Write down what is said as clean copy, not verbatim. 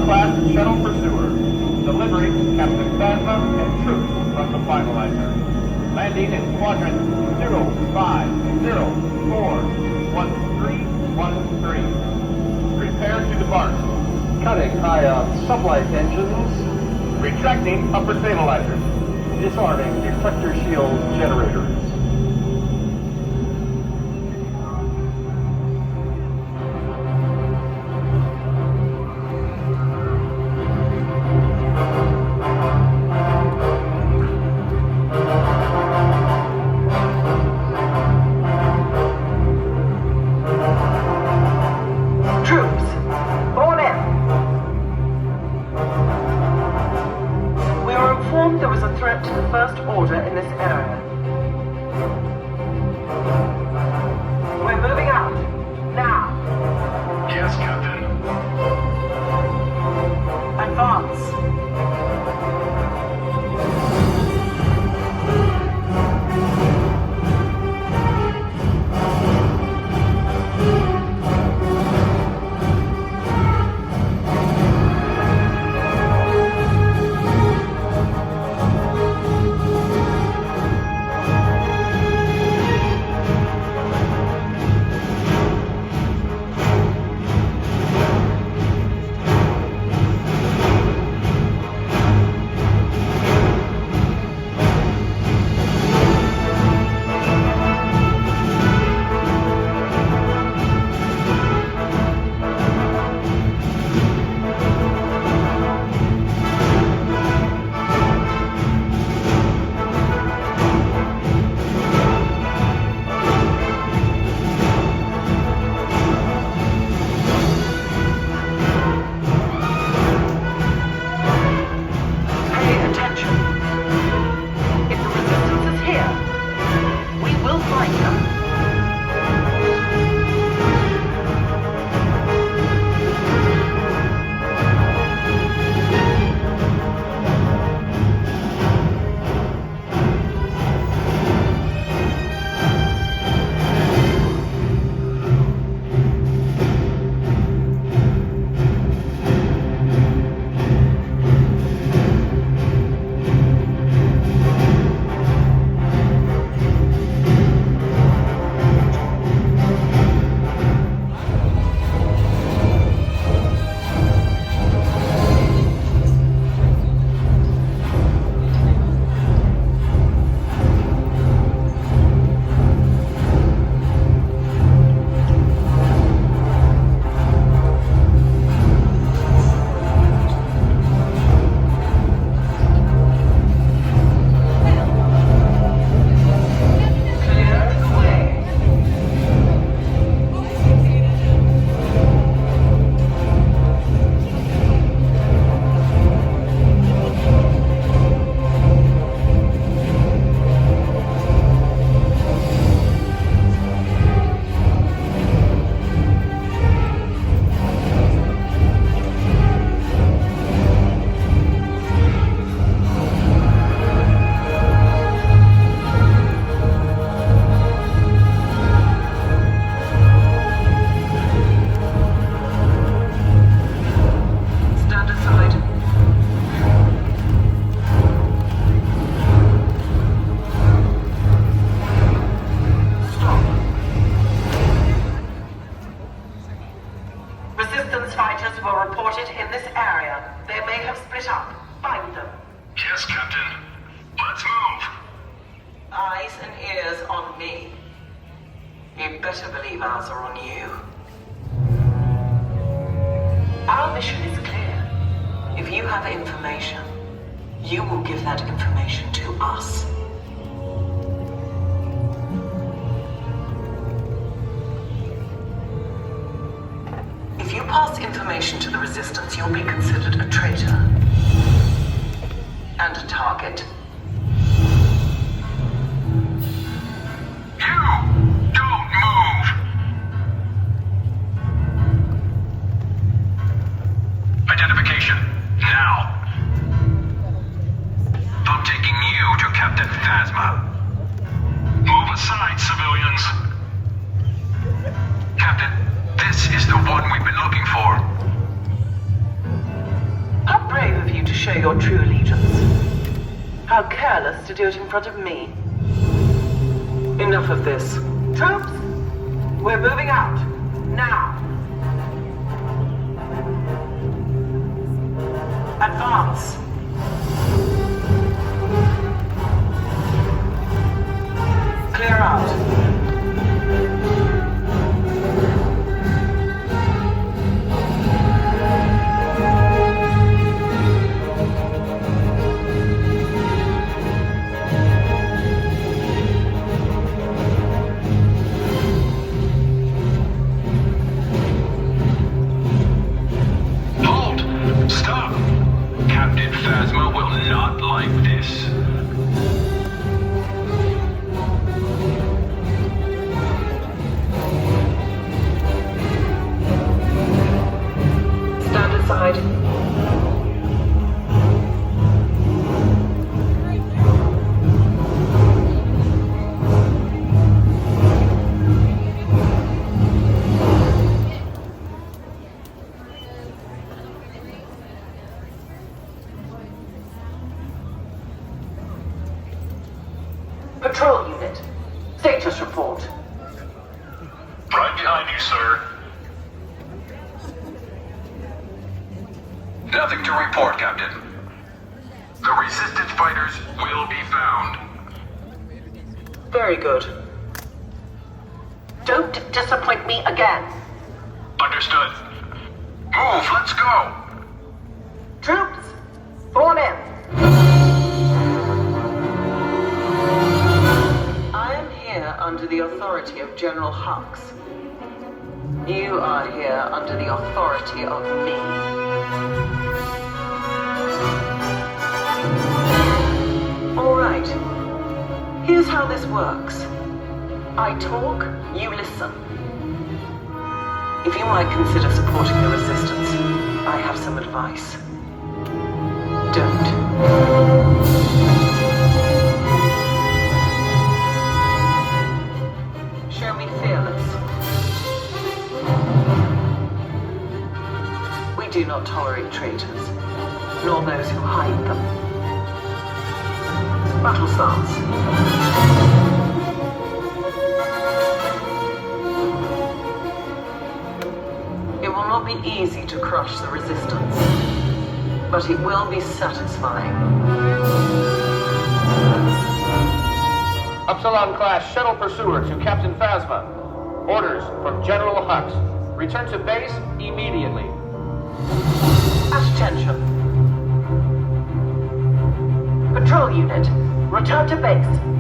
Class Shuttle Pursuer. Delivery, Captain Phasma and troops from the finalizer. Landing in Quadrant 050411313. Prepare to depart. Cutting high on sublight engines. Retracting upper stabilizers. Disarming deflector shield generators. You better believe ours are on you. Our mission is clear. If you have information, you will give that information to us. If you pass information to the Resistance, you'll be considered a traitor. And a target. You don't move! Identification, now. I'm taking you to Captain Phasma. Move aside, civilians. Captain, this is the one we've been looking for. How brave of you to show your true allegiance. How careless to do it in front of me. Enough of this. Troops, we're moving out. Now. Advance. Clear out. Stop! Captain Phasma will not like this. Stand aside. Patrol unit. Status report. Right behind you, sir. Nothing to report, Captain. The Resistance fighters will be found. Very good. Don't disappoint me again. Understood. Move, let's go! Troops, form in. I am here under the authority of General Hux. You are here under the authority of me. All right. Here's how this works. I talk, you listen. If you might consider supporting the Resistance, I have some advice. Don't. Show me fearless. We do not tolerate traitors, nor those who hide them. Battle stance. It will not be easy to crush the Resistance, but it will be satisfying. Upsilon-class shuttle pursuer to Captain Phasma. Orders from General Hux. Return to base immediately. At attention. Patrol unit, return to base.